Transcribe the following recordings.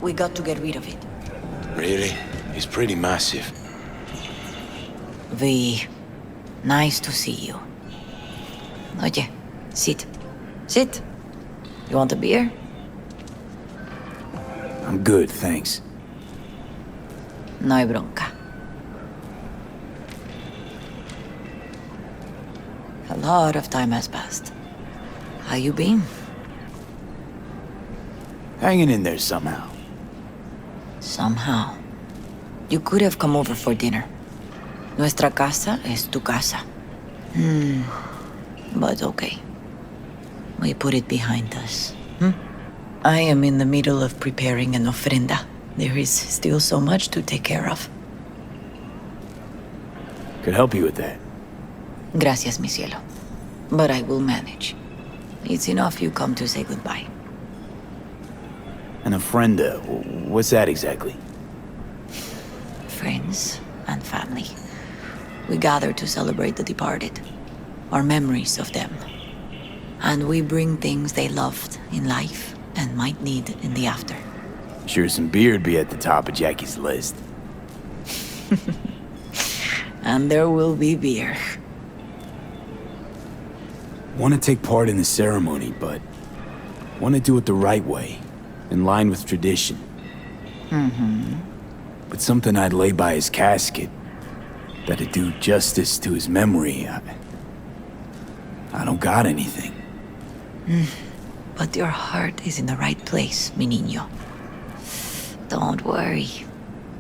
We got to get rid of it. Really? It's pretty massive. V, nice to see you. Oye, sit. Sit. You want a beer? I'm good, thanks. No hay bronca. A lot of time has passed. How you been? Hanging in there somehow. Somehow. You could have come over for dinner. Nuestra casa es tu casa. But okay. We put it behind us. I am in the middle of preparing an ofrenda. There is still so much to take care of. Could help you with that. Gracias, mi cielo. But I will manage. It's enough you come to say goodbye. An ofrenda, what's that exactly? Friends and family. We gather to celebrate the departed, our memories of them. And we bring things they loved in life and might need in the after. Sure some beer'd be at the top of Jackie's list. And there will be beer. Want to take part in the ceremony, but want to do it the right way, in line with tradition. But something I'd lay by his casket, that'd do justice to his memory, I don't got anything. But your heart is in the right place, mi niño. Don't worry.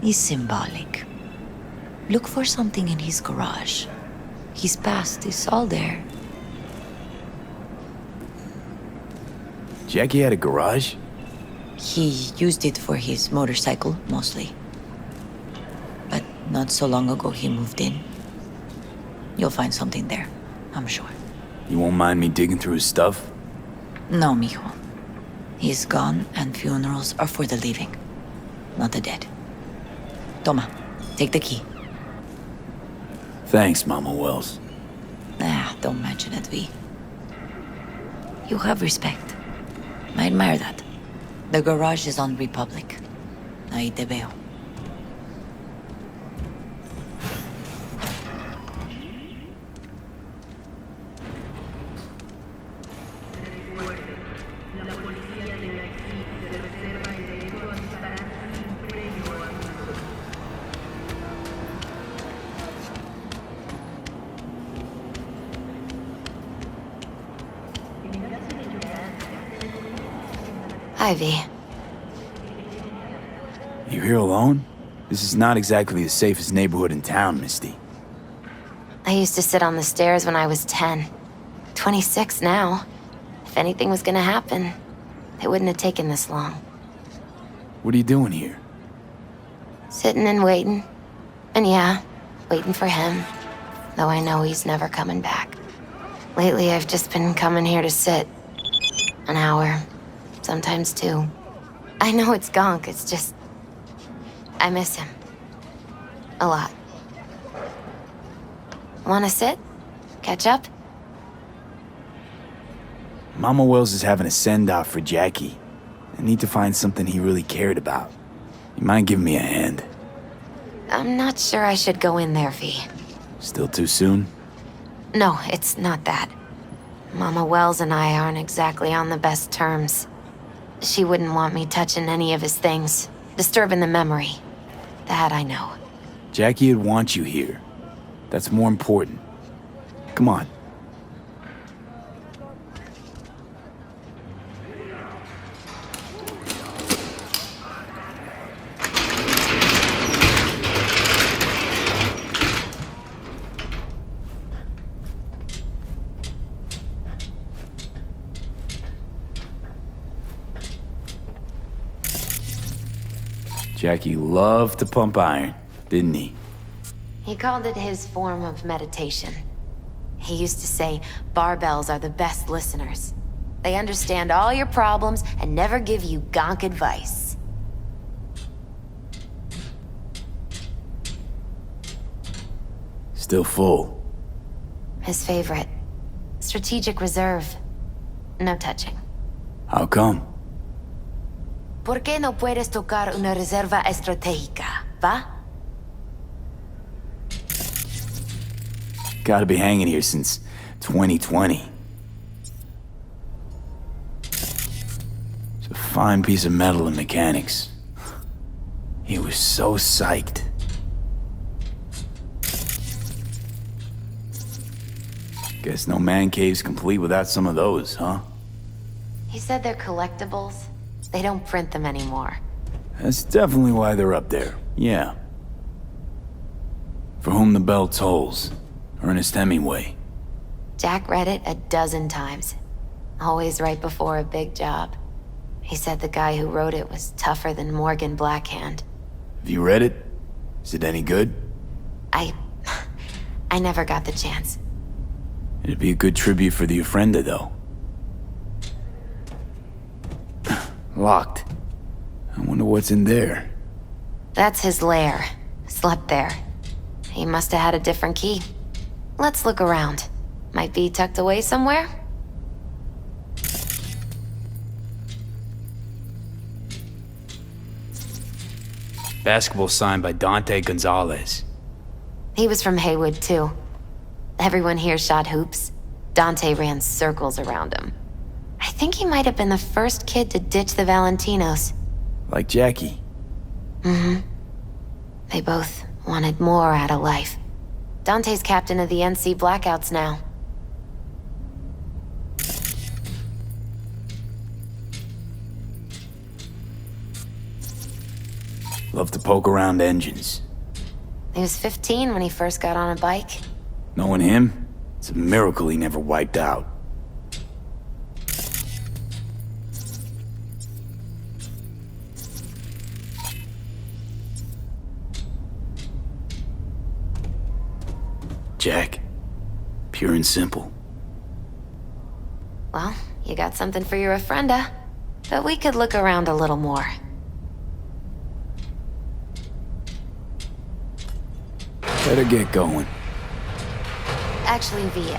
It's symbolic. Look for something in his garage. His past is all there. Jackie had a garage? He used it for his motorcycle, mostly. But not so long ago he moved in. You'll find something there, I'm sure. You won't mind me digging through his stuff? No, mijo. He's gone and funerals are for the living, not the dead. Toma, take the key. Thanks, Mama Wells. Don't mention it, V. You have respect. I admire that. The garage is on Republic. Ahí te veo. Ivy. You here alone? This is not exactly the safest neighborhood in town, Misty. I used to sit on the stairs when I was 10. 26 now. If anything was gonna happen, it wouldn't have taken this long. What are you doing here? Sitting and waiting. And yeah, waiting for him. Though I know he's never coming back. Lately, I've just been coming here to sit. An hour. Sometimes 2. I know it's gonk, it's just... I miss him. A lot. Wanna sit? Catch up? Mama Wells is having a send-off for Jackie. I need to find something he really cared about. You mind giving me a hand? I'm not sure I should go in there, V. Still too soon? No, it's not that. Mama Wells and I aren't exactly on the best terms. She wouldn't want me touching any of his things, disturbing the memory. That I know. Jackie would want you here. That's more important. Come on. Jackie loved to pump iron, didn't he? He called it his form of meditation. He used to say barbells are the best listeners. They understand all your problems and never give you gonk advice. Still full. His favorite. Strategic reserve. No touching. How come? ¿Por qué no puedes tocar una reserva estratégica, va? Gotta be hanging here since 2020. It's a fine piece of metal and mechanics. He was so psyched. Guess no man cave's complete without some of those, huh? He said they're collectibles. They don't print them anymore. That's definitely why they're up there, yeah. For whom the bell tolls. Ernest Hemingway. Jack read it a dozen times. Always right before a big job. He said the guy who wrote it was tougher than Morgan Blackhand. Have you read it? Is it any good? I never got the chance. It'd be a good tribute for the Ofrenda, though. Locked. I wonder what's in there. That's his lair. Slept there. He must have had a different key. Let's look around. Might be tucked away somewhere? Basketball signed by Dante Gonzalez. He was from Haywood, too. Everyone here shot hoops. Dante ran circles around him. I think he might have been the first kid to ditch the Valentinos. Like Jackie. Mm-hmm. They both wanted more out of life. Dante's captain of the NC Blackouts now. Love to poke around engines. He was 15 when he first got on a bike. Knowing him, it's a miracle he never wiped out. Jack. Pure and simple. Well, you got something for your Ofrenda. But we could look around a little more. Better get going. Actually, V,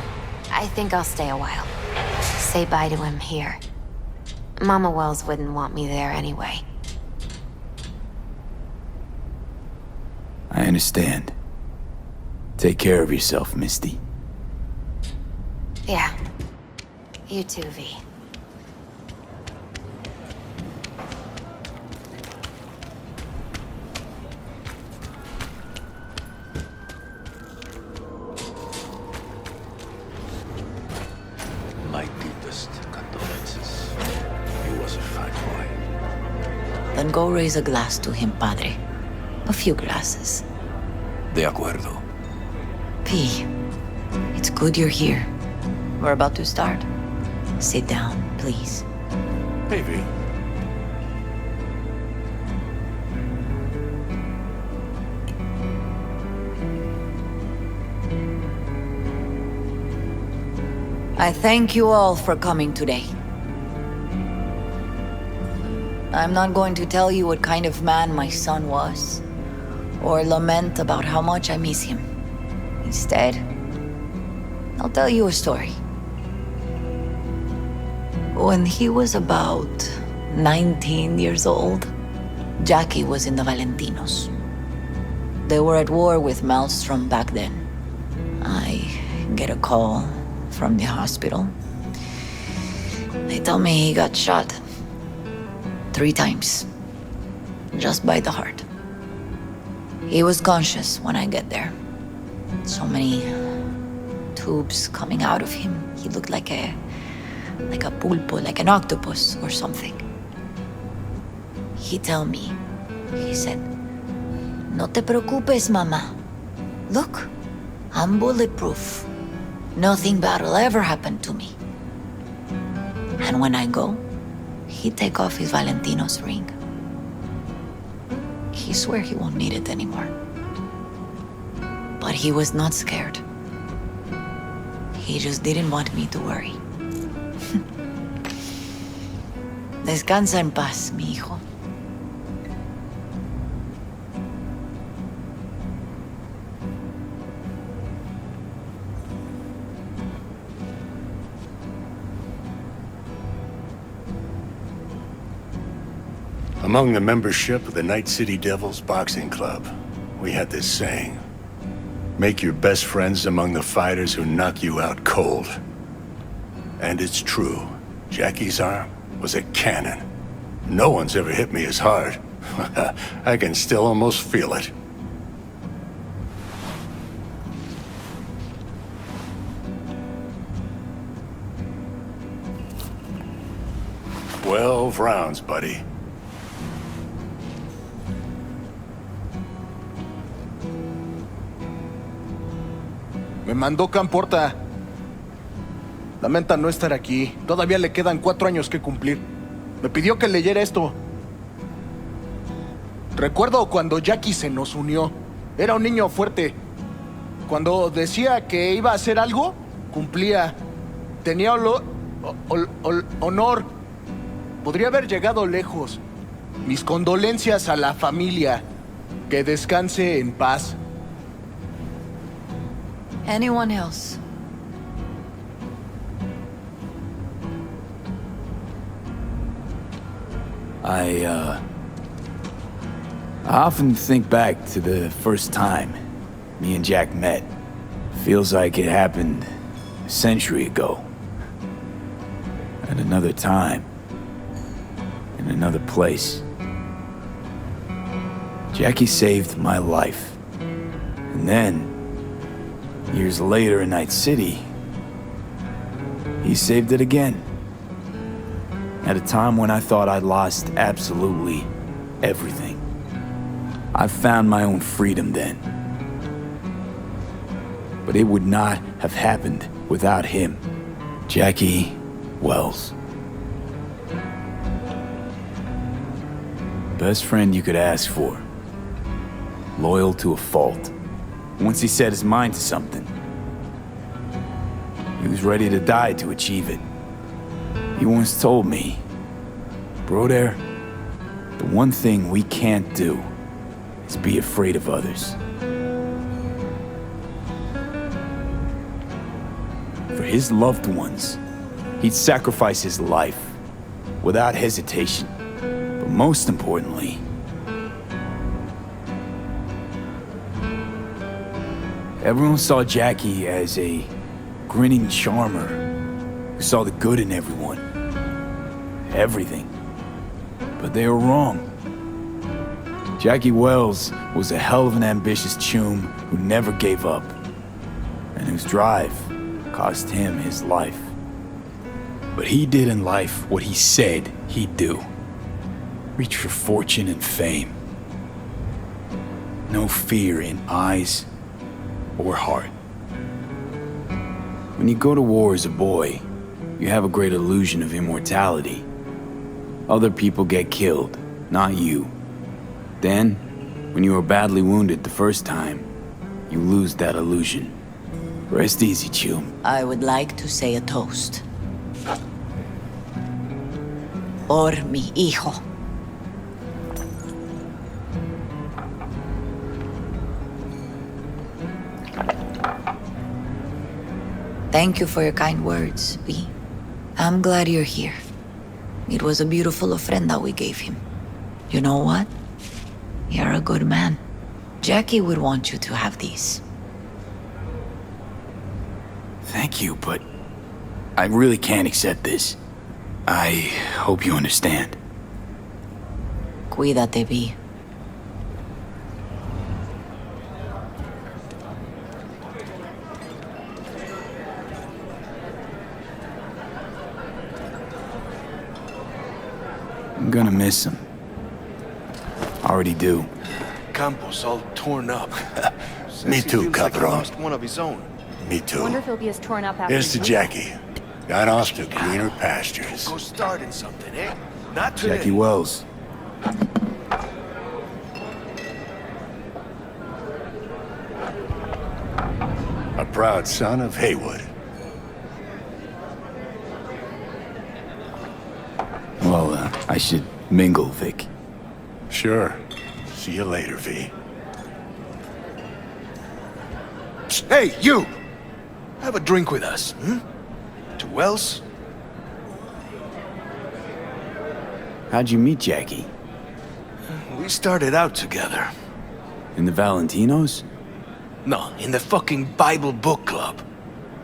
I think I'll stay a while. Say bye to him here. Mama Wells wouldn't want me there anyway. I understand. Take care of yourself, Misty. Yeah. You too, V. My deepest condolences. He was a fine boy. Then go raise a glass to him, padre. A few glasses. De acuerdo. P, it's good you're here. We're about to start. Sit down, please. Maybe. I thank you all for coming today. I'm not going to tell you what kind of man my son was, or lament about how much I miss him. Instead, I'll tell you a story. When he was about 19 years old, Jackie was in the Valentinos. They were at war with Maelstrom back then. I get a call from the hospital. They tell me he got shot 3 times, just by the heart. He was conscious when I get there. So many tubes coming out of him. He looked like a pulpo, like an octopus or something. He tell me, he said, "No te preocupes, mama. Look, I'm bulletproof. Nothing bad will ever happen to me." And when I go, he take off his Valentino's ring. He swear he won't need it anymore. But he was not scared. He just didn't want me to worry. Descansa en paz, mi hijo. Among the membership of the Night City Devils Boxing Club, we had this saying: make your best friends among the fighters who knock you out cold. And it's true. Jackie's arm was a cannon. No one's ever hit me as hard. I can still almost feel it. "12 rounds, buddy." Me mandó Camporta. Lamenta no estar aquí. Todavía le quedan 4 años que cumplir. Me pidió que leyera esto. Recuerdo cuando Jackie se nos unió. Era un niño fuerte. Cuando decía que iba a hacer algo, cumplía. Tenía honor. Podría haber llegado lejos. Mis condolencias a la familia. Que descanse en paz. Anyone else? I often think back to the first time me and Jack met. Feels like it happened a century ago. At another time. In another place. Jackie saved my life. And then, years later in Night City, he saved it again. At a time when I thought I'd lost absolutely everything. I found my own freedom then. But it would not have happened without him. Jackie Wells. Best friend you could ask for. Loyal to a fault. Once he set his mind to something, he was ready to die to achieve it. He once told me, "Brother, the one thing we can't do is be afraid of others." For his loved ones, he'd sacrifice his life without hesitation. But most importantly, everyone saw Jackie as a grinning charmer who saw the good in everyone. Everything. But they were wrong. Jackie Wells was a hell of an ambitious choom who never gave up, and whose drive cost him his life. But he did in life what he said he'd do. Reach for fortune and fame. No fear in eyes or heart. When you go to war as a boy, you have a great illusion of immortality. Other people get killed, not you. Then, when you are badly wounded the first time, you lose that illusion. Rest easy, Chum. I would like to say a toast. Por mi hijo. Thank you for your kind words, V. I'm glad you're here. It was a beautiful ofrenda we gave him. You know what? You're a good man. Jackie would want you to have these. Thank you, but I really can't accept this. I hope you understand. Cuídate, V. I'm gonna miss him. Already do. Campos all torn up. Me Says he too, feels like he Capron. lost one of his own. Me I too. wonder if he'll be as torn up after Here's to he- Jackie. Got off to greener pastures. Go starting something, eh? Not today. Jackie Wells. A proud son of Haywood. Well, I should mingle, Vic. Sure. See you later, V. Hey, you! Have a drink with us, hmm? To Wells? How'd you meet Jackie? We started out together. In the Valentinos? No, in the fucking Bible book club.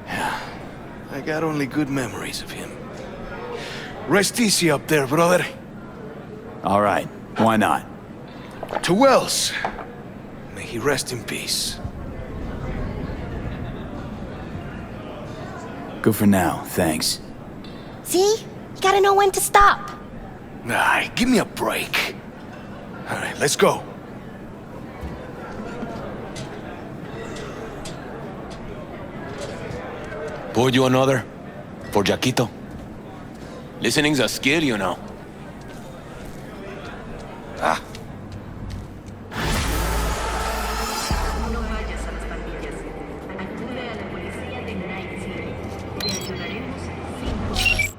Yeah, I got only good memories of him. Rest easy up there, brother. All right, why not? To Wells. May he rest in peace. Good for now, thanks. See? You gotta know when to stop. Nah, give me a break. All right, let's go. Pour you another? For Jaquito? Listening's a skill, you know. Ah. No vayas a las pandillas. Acude a la policía de Night City. Te ayudaremos sin cobrar.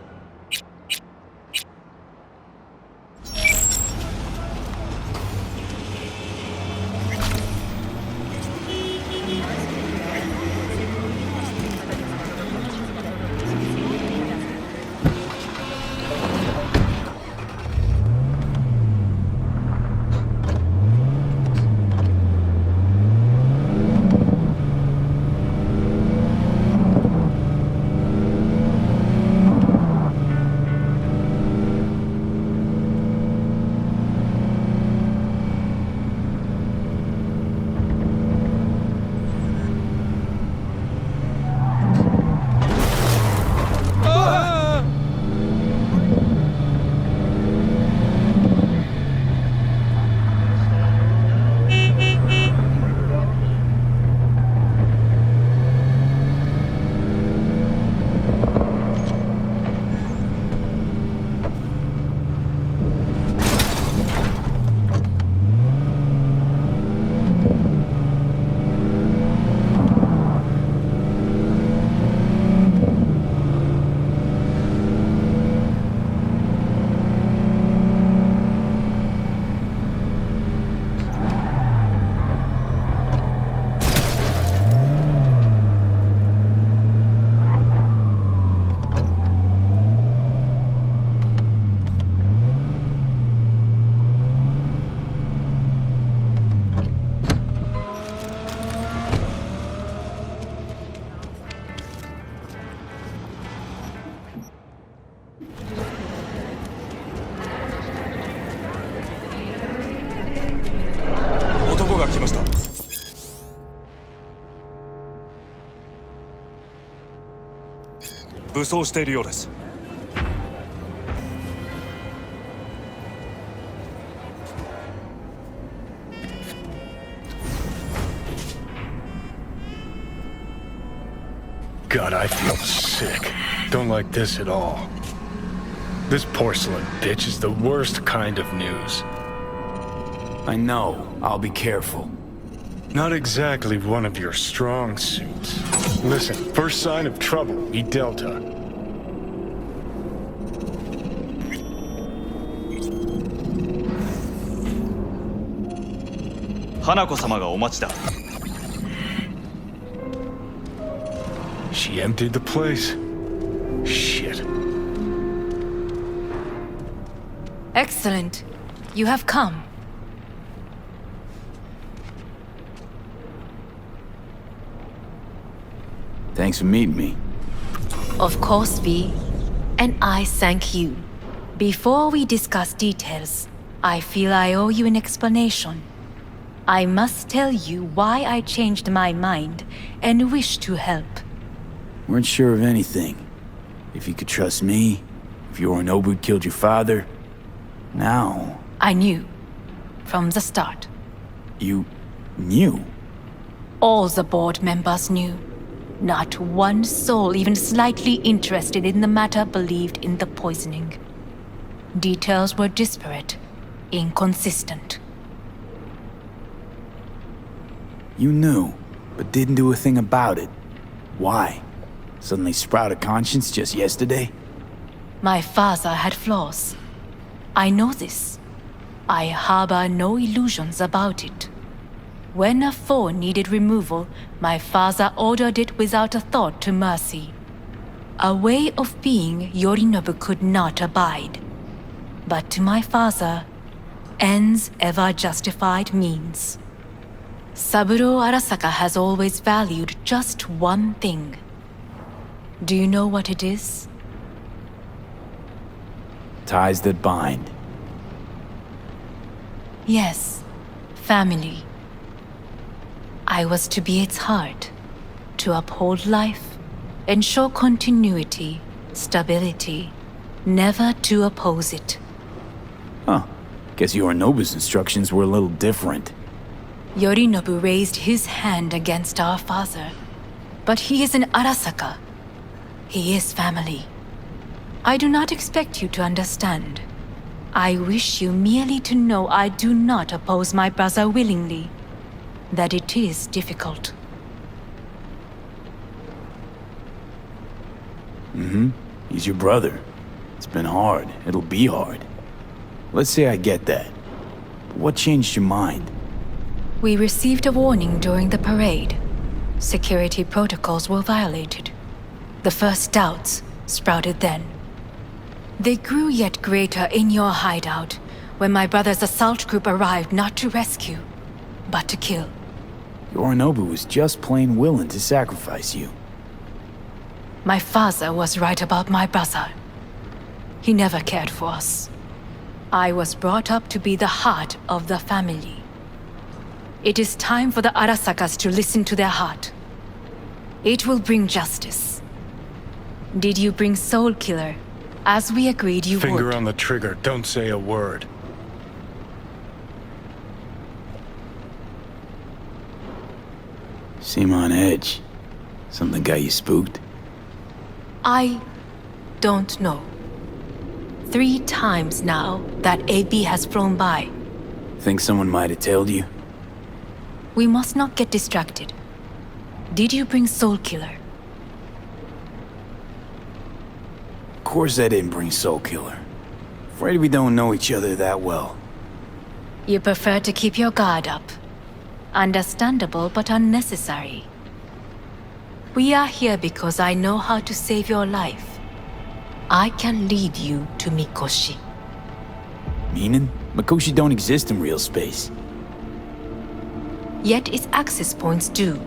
God, I feel sick. Don't like this at all. This porcelain bitch is the worst kind of news. I know, I'll be careful. Not exactly one of your strong suits. Listen, first sign of trouble, eat Delta. She emptied the place. Shit. Excellent. You have come. Thanks for meeting me. Of course, V. And I thank you. Before we discuss details, I feel I owe you an explanation. I must tell you why I changed my mind and wish to help. Weren't sure of anything. If you could trust me, if Yorinobu killed your father. Now... I knew. From the start. You... knew? All the board members knew. Not one soul even slightly interested in the matter believed in the poisoning. Details were disparate, inconsistent. You knew, but didn't do a thing about it. Why? Suddenly sprout a conscience just yesterday? My father had flaws. I know this. I harbor no illusions about it. When a foe needed removal, my father ordered it without a thought to mercy. A way of being Yorinobu could not abide. But to my father, ends ever justified means. Saburo Arasaka has always valued just one thing. Do you know what it is? Ties that bind. Yes, family. I was to be its heart, to uphold life, ensure continuity, stability, never to oppose it. Huh. Guess Yorinobu's instructions were a little different. Yorinobu raised his hand against our father, but he is an Arasaka. He is family. I do not expect you to understand. I wish you merely to know I do not oppose my brother willingly, that it is difficult. He's your brother. It's been hard. It'll be hard. Let's say I get that. But what changed your mind? We received a warning during the parade. Security protocols were violated. The first doubts sprouted then. They grew yet greater in your hideout when my brother's assault group arrived not to rescue, but to kill. Yorinobu was just plain willing to sacrifice you. My father was right about my brother. He never cared for us. I was brought up to be the heart of the family. It is time for the Arasakas to listen to their heart. It will bring justice. Did you bring Soul Killer, as we agreed you would? Finger on the trigger, don't say a word. Seem on edge. Something got you spooked? I don't know. 3 times now that AB has flown by. Think someone might have tailed you? We must not get distracted. Did you bring Soul Killer? Of course I didn't bring Soul Killer. Afraid we don't know each other that well. You prefer to keep your guard up. Understandable but unnecessary. We are here because I know how to save your life. I can lead you to Mikoshi. Meaning? Mikoshi don't exist in real space. Yet its access points do,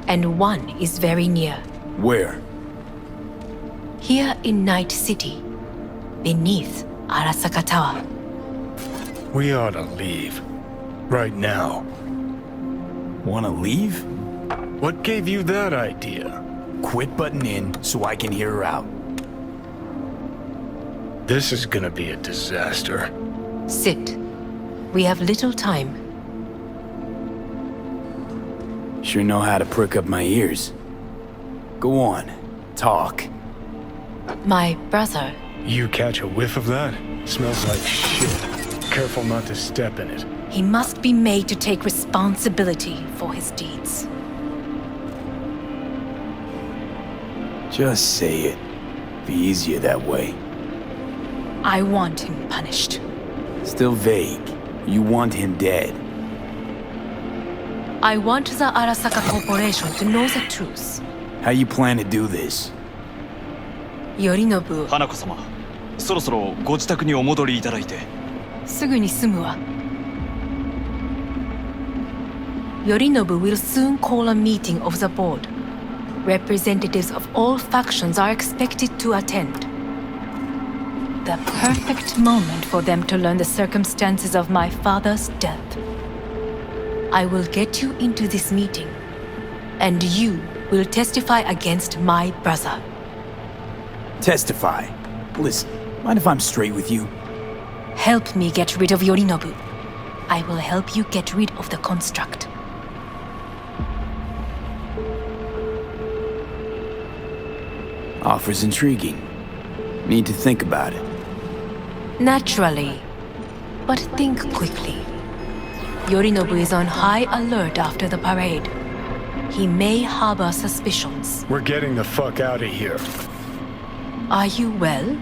and one is very near. Where? Here in Night City, beneath Arasaka Tower. We ought to leave. Right now. Wanna leave? What gave you that idea? Quit butting in so I can hear her out. This is gonna be a disaster. Sit. We have little time. Sure know how to prick up my ears. Go on, talk. My brother. You catch a whiff of that? Smells like shit. Careful not to step in it. He must be made to take responsibility for his deeds. Just say it. Be easier that way. I want him punished. Still vague. You want him dead. I want the Arasaka Corporation to know the truth. How you plan to do this? Yorinobu, 花子様、そろそろご自宅にお戻りいただいて。すぐに済むわ。Yorinobu will soon call a meeting of the board. Representatives of all factions are expected to attend. The perfect moment for them to learn the circumstances of my father's death. I will get you into this meeting, and you will testify against my brother. Testify. Listen, mind if I'm straight with you? Help me get rid of Yorinobu. I will help you get rid of the construct. Offer's intriguing. Need to think about it. Naturally. But think quickly. Yorinobu is on high alert after the parade. He may harbor suspicions. We're getting the fuck out of here. Are you well?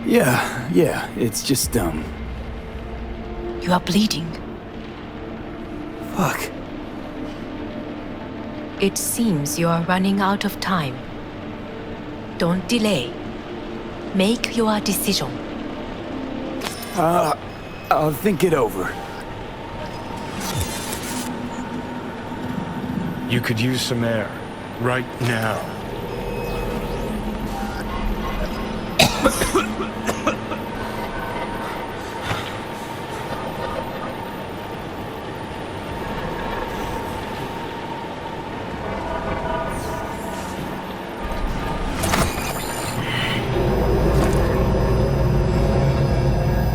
Yeah, it's just, You are bleeding. Fuck. It seems you are running out of time. Don't delay. Make your decision. I'll think it over. You could use some air. Right now.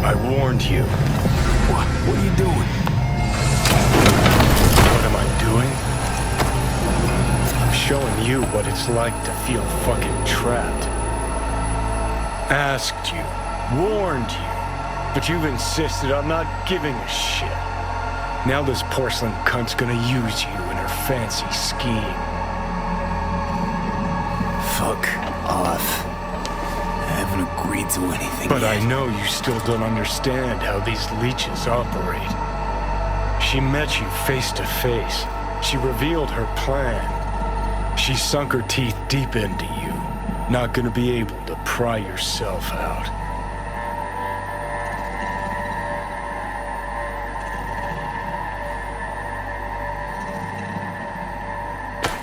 I warned you. What are you doing? What am I doing? I'm showing you what it's like to feel fucking trapped. Asked you, warned you, but you've insisted on not giving a shit. Now this porcelain cunt's gonna use you in her fancy scheme. Fuck off. I haven't agreed to anything But yet. I know you still don't understand how these leeches operate. She met you face to face. She revealed her plan. She sunk her teeth deep into you. Not gonna be able to pry yourself out.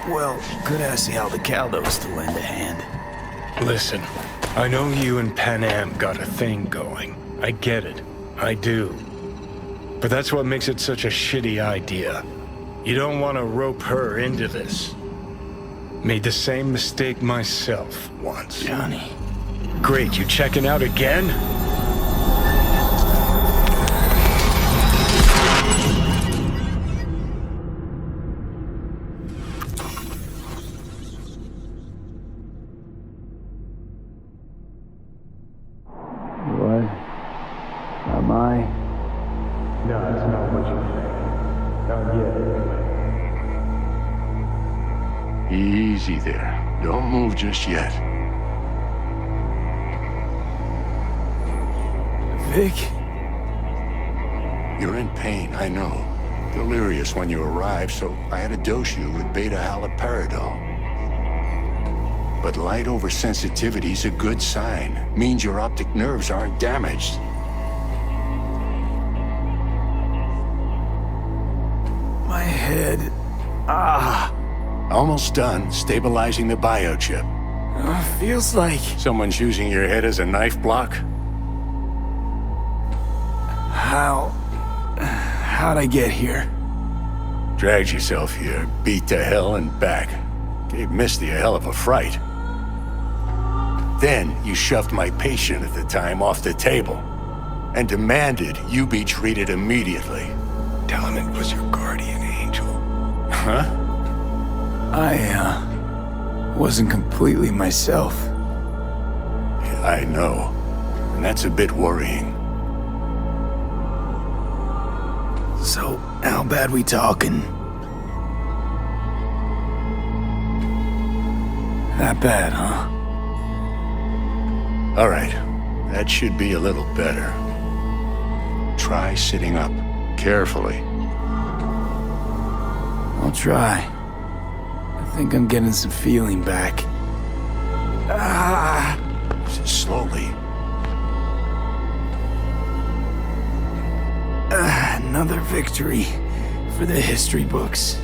Well, could ask the Aldecaldos to lend a hand. Listen, I know you and Panam got a thing going. I get it. I do. But that's what makes it such a shitty idea. You don't want to rope her into this. Made the same mistake myself once. Johnny. Great, you checking out again? What? Am I? No, it's not what you think. Not yet. Easy there. Don't move just yet. Vic? You're in pain, I know. Delirious when you arrived, so I had to dose you with beta-haloperidol. But light oversensitivity's a good sign. Means your optic nerves aren't damaged. My head. Almost done stabilizing the biochip. Feels like... Someone's using your head as a knife block? How'd I get here? Dragged yourself here, beat to hell and back. Gave Misty a hell of a fright. Then you shoved my patient at the time off the table and demanded you be treated immediately. Tell him it was your guardian angel. Huh? I wasn't completely myself. I know. And that's a bit worrying. So, how bad we talking? That bad, huh? All right. That should be a little better. Try sitting up. Carefully. I'll try. I think I'm getting some feeling back. Slowly. Another victory for the history books.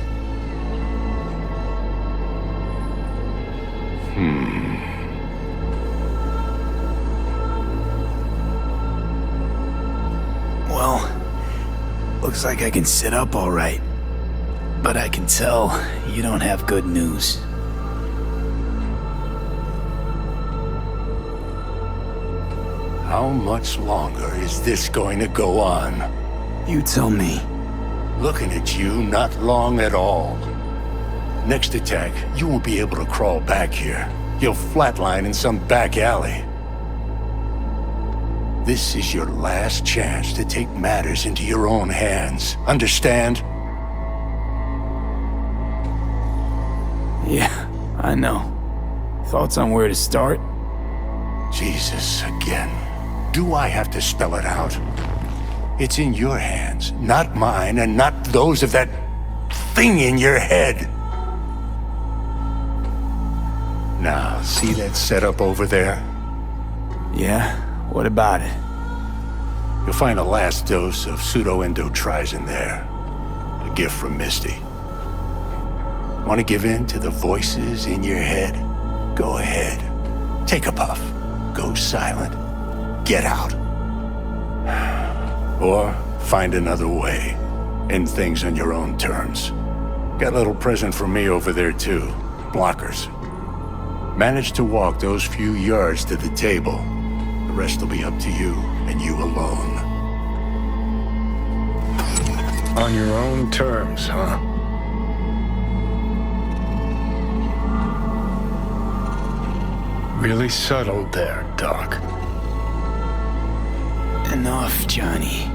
Well, looks like I can sit up all right. But I can tell you don't have good news. How much longer is this going to go on? You tell me. Looking at you, not long at all. Next attack, you won't be able to crawl back here. You'll flatline in some back alley. This is your last chance to take matters into your own hands. Understand? Yeah, I know. Thoughts on where to start? Jesus, again. Do I have to spell it out? It's in your hands, not mine, and not those of that thing in your head. Now, see that setup over there? Yeah, what about it? You'll find a last dose of pseudo-endotrizin there. A gift from Misty. Want to give in to the voices in your head? Go ahead. Take a puff. Go silent. Get out. Or find another way. End things on your own terms. Got a little present for me over there too. Blockers. Manage to walk those few yards to the table. The rest will be up to you and you alone. On your own terms, huh? Really subtle there, Doc. Enough, Johnny.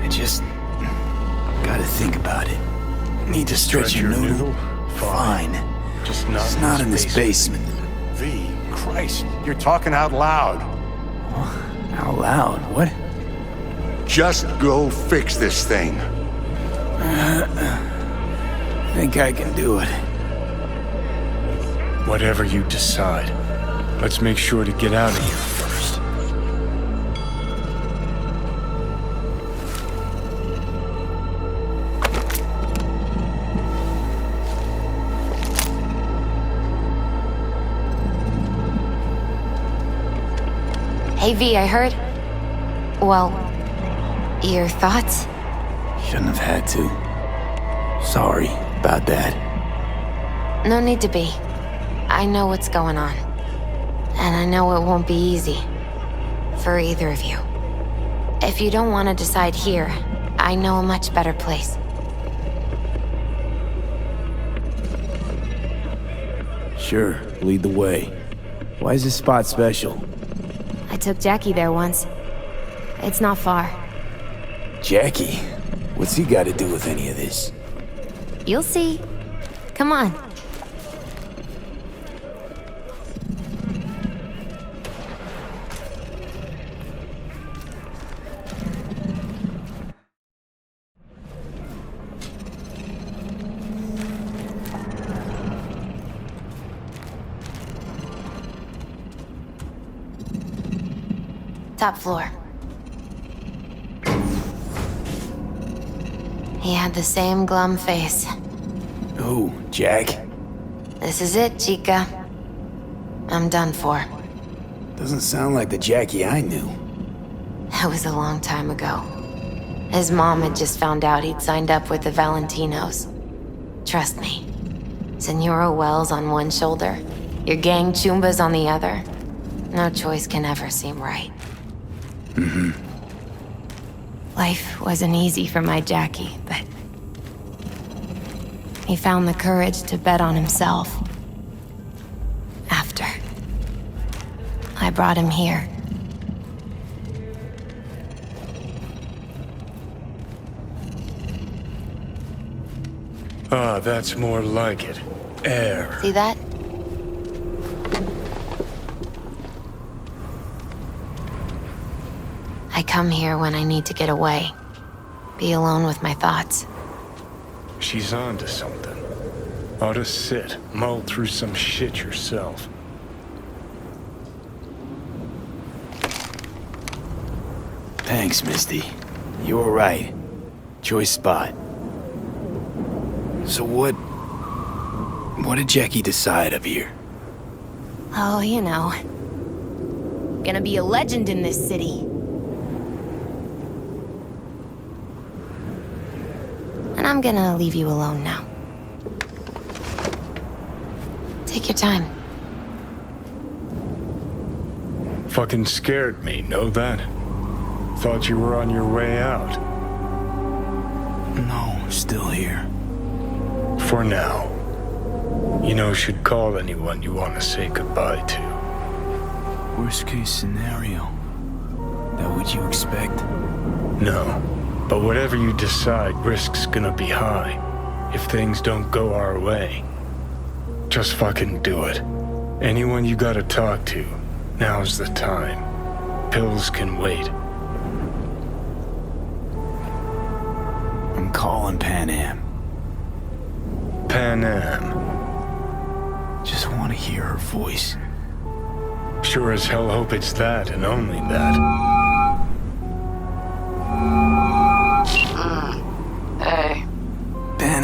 I just gotta think about it. Need to stretch your noodle? Fine. Just It's not in this basement. V, Christ, you're talking out loud. Out loud? What? Just go fix this thing. Think I can do it. Whatever you decide. Let's make sure to get out of here first. Hey, V, I heard. Well, your thoughts? Shouldn't have had to. Sorry about that. No need to be. I know what's going on. And I know it won't be easy. For either of you. If you don't want to decide here, I know a much better place. Sure, lead the way. Why is this spot special? I took Jackie there once. It's not far. Jackie? What's he got to do with any of this? You'll see. Come on. Top floor. He had the same glum face. Who, Jack? This is it, chica. I'm done for. Doesn't sound like the Jackie I knew. That was a long time ago. His mom had just found out he'd signed up with the Valentinos. Trust me. Senora Wells on one shoulder, your gang Chumbas on the other. No choice can ever seem right. Life wasn't easy for my Jackie, but he found the courage to bet on himself. After I brought him here. Ah, that's more like it. Air. See that? I come here when I need to get away. Be alone with my thoughts. She's onto something. Ought to sit, mull through some shit yourself. Thanks, Misty. You were right. Choice spot. So what did Jackie decide up here? Oh, you know. Gonna be a legend in this city. And I'm gonna leave you alone now. Take your time. Fucking scared me, know that? Thought you were on your way out. No, still here. For now. You know, should call anyone you want to say goodbye to. Worst case scenario. That what you expect? No. But whatever you decide, risk's gonna be high. If things don't go our way. Just fucking do it. Anyone you gotta talk to, now's the time. Pills can wait. I'm calling Pan Am. Pan Am. Just want to hear her voice. Sure as hell hope it's that and only that.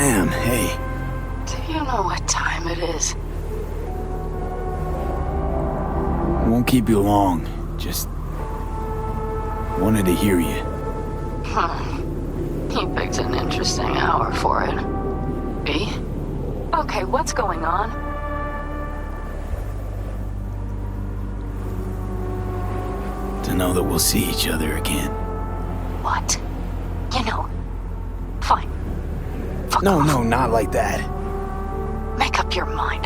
Sam, hey. Do you know what time it is? Won't keep you long. Just wanted to hear you. You picked an interesting hour for it. B? Okay, what's going on? To know that we'll see each other again. What? You know, fine. Fuck No, off. no, not like that. Make up your mind.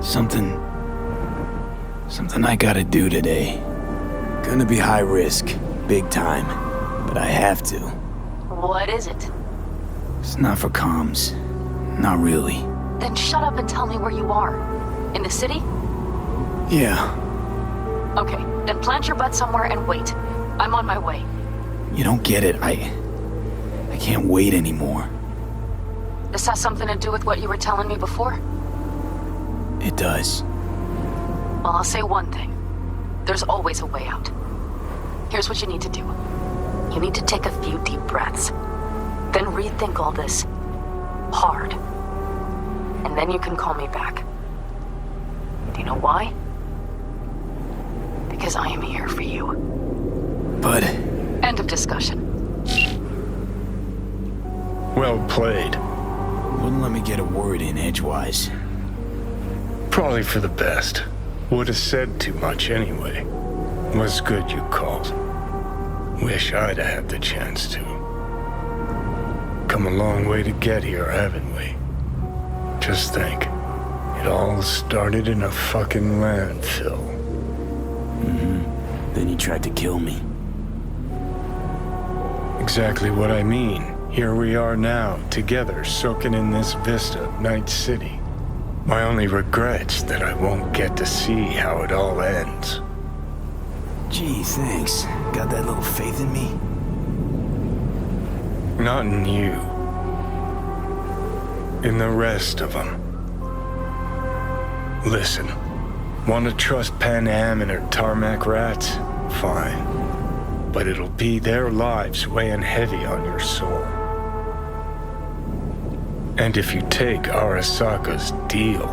Something I gotta do today. Gonna be high risk, big time, but I have to. What is it? It's not for comms. Not really. Then shut up and tell me where you are. In the city? Yeah, Okay, then plant your butt somewhere and wait. I'm on my way. you don't get it. I can't wait anymore. This has something to do with what you were telling me before? It does. Well, I'll say one thing. There's always a way out. Here's what you need to do. You need to take a few deep breaths. Then rethink all this. Hard. And then you can call me back. Do you know why? Because I am here for you. But End of discussion. Well played. wouldn't let me get a word in edgewise. Probably for the best. Would have said too much anyway. Was good you called. Wish I'd have had the chance to. Come a long way to get here, haven't we? Just think. It all started in a fucking landfill. Then you tried to kill me. Exactly what I mean. Here we are now, together, soaking in this vista of Night City. My only regret's that I won't get to see how it all ends. Gee, thanks. Got that little faith in me? Not in you. In the rest of them. Listen, want to trust Pan Am and her tarmac rats? Fine. But it'll be their lives weighing heavy on your soul. And if you take Arasaka's deal,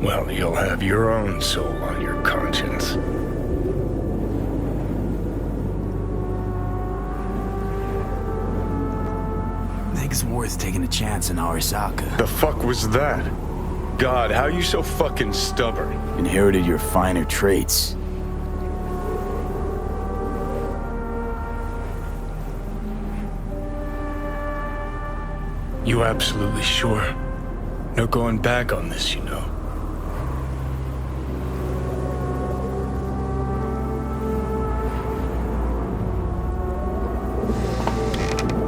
well, you'll have your own soul on your conscience. Think it's worth taking a chance on Arasaka. The fuck was that? God, how you so fucking stubborn? Inherited your finer traits. You absolutely sure? No going back on this, you know.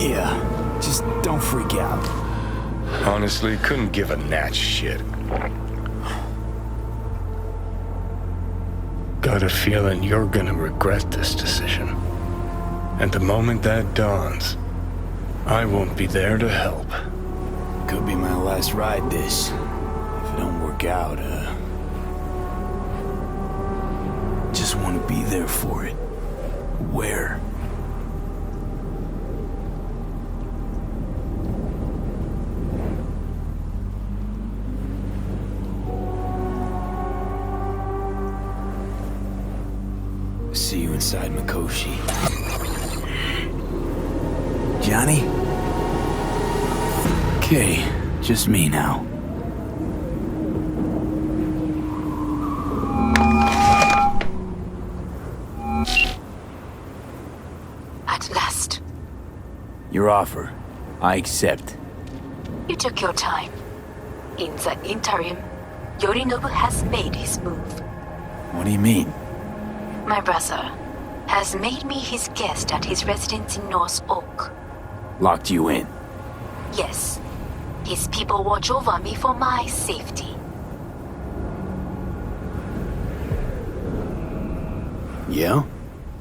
Yeah, just don't freak out. Honestly, couldn't give a gnat's shit. Got a feeling you're gonna regret this decision. And the moment that dawns, I won't be there to help. Could be my last ride this. If it don't work out, just want to be there for it. Where? See you inside Mikoshi. Johnny? Okay, just me now. At last. Your offer. I accept. You took your time. In the interim, Yorinobu has made his move. What do you mean? My brother has made me his guest at his residence in North Oak. Locked you in. Yes. His people watch over me for my safety. Yeah?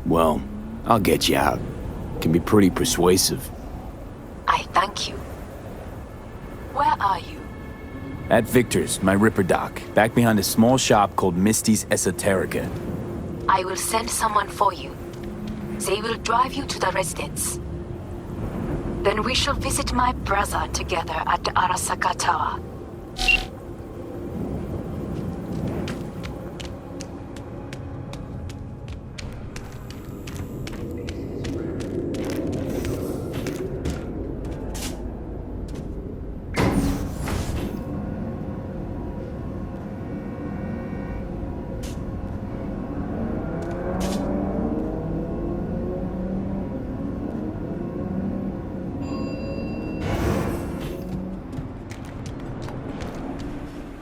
Well, I'll get you out. Can be pretty persuasive. I thank you. Where are you? At Victor's, my Ripper dock, back behind a small shop called Misty's Esoterica. I will send someone for you. They will drive you to the residence. Then we shall visit my brother together at the Arasaka Tower.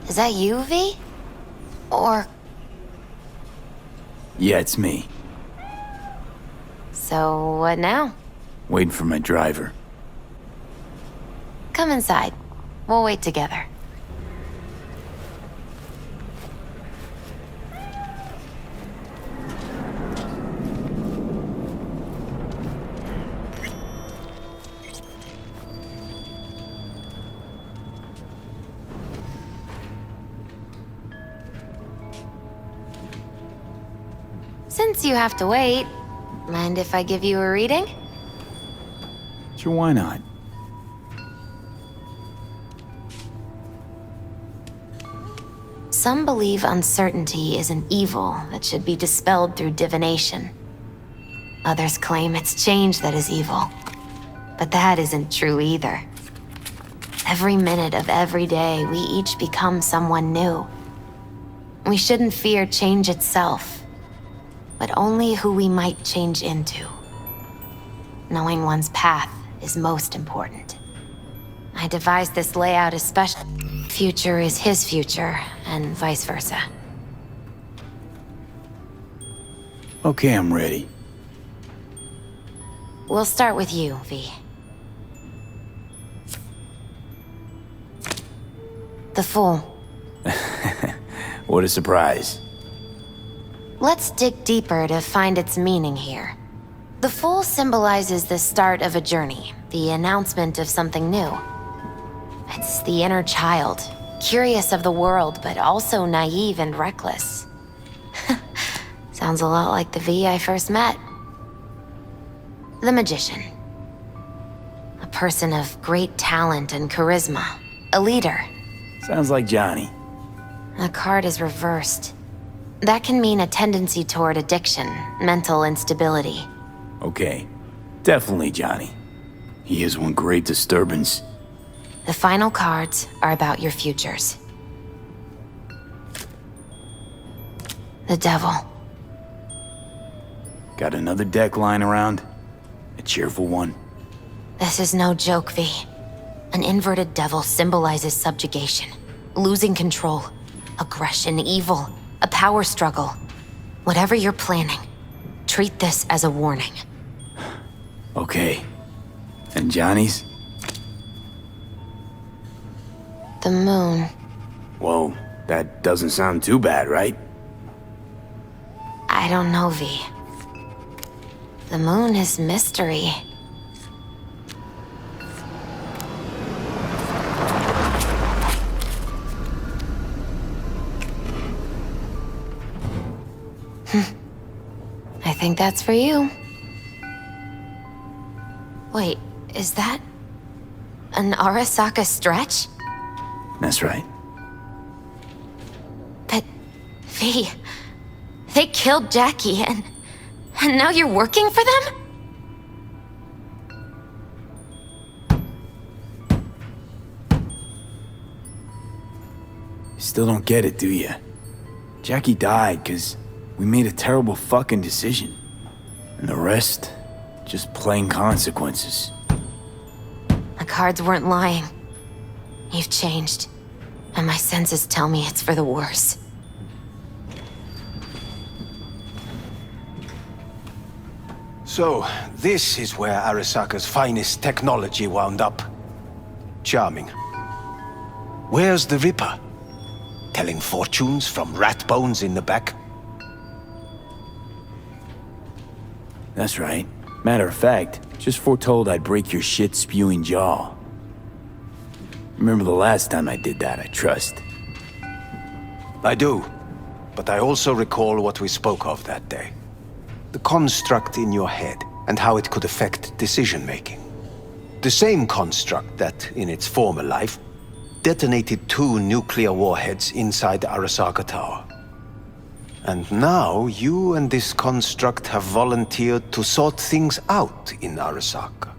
Is that you, V? Or... Yeah, it's me. So, what now? Waiting for my driver. Come inside. We'll wait together. Since you have to wait, mind if I give you a reading? Sure, why not? Some believe uncertainty is an evil that should be dispelled through divination. Others claim it's change that is evil. But that isn't true either. Every minute of every day, we each become someone new. We shouldn't fear change itself, but only who we might change into. Knowing one's path is most important. I devised this layout especially. Future is his future, and vice versa. Okay, I'm ready. We'll start with you, V. The Fool. What a surprise. Let's dig deeper to find its meaning here. The Fool symbolizes the start of a journey, the announcement of something new. It's the inner child, curious of the world, but also naive and reckless. Sounds a lot like the V I first met. The Magician. A person of great talent and charisma. A leader. Sounds like Johnny. The card is reversed. That can mean a tendency toward addiction, mental instability. Okay, definitely Johnny. He is one great disturbance. The final cards are about your futures. The Devil. Got another deck lying around? A cheerful one? This is no joke, V. An inverted devil symbolizes subjugation, losing control, aggression, evil, a power struggle. Whatever you're planning, treat this as a warning. Okay. And Johnny's? The Moon. Whoa, that doesn't sound too bad, right? I don't know, V. The Moon is mystery. I think that's for you. Wait, is that an Arasaka stretch? That's right. But, V, they killed Jackie and now you're working for them? You still don't get it, do you? Jackie died because we made a terrible fucking decision. And the rest, just plain consequences. The cards weren't lying. You've changed. And my senses tell me it's for the worse. So, this is where Arasaka's finest technology wound up. Charming. Where's the Ripper? Telling fortunes from rat bones in the back? That's right. Matter of fact, just foretold I'd break your shit-spewing jaw. Remember the last time I did that, I trust. I do. But I also recall what we spoke of that day. The construct in your head, and how it could affect decision-making. The same construct that, in its former life, detonated 2 nuclear warheads inside the Arasaka Tower. And now you and this construct have volunteered to sort things out in Arasaka.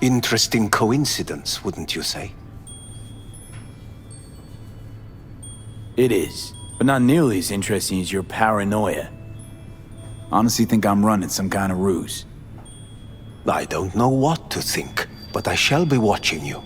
Interesting coincidence, wouldn't you say? It is, but not nearly as interesting as your paranoia. Honestly think I'm running some kind of ruse. I don't know what to think, but I shall be watching you.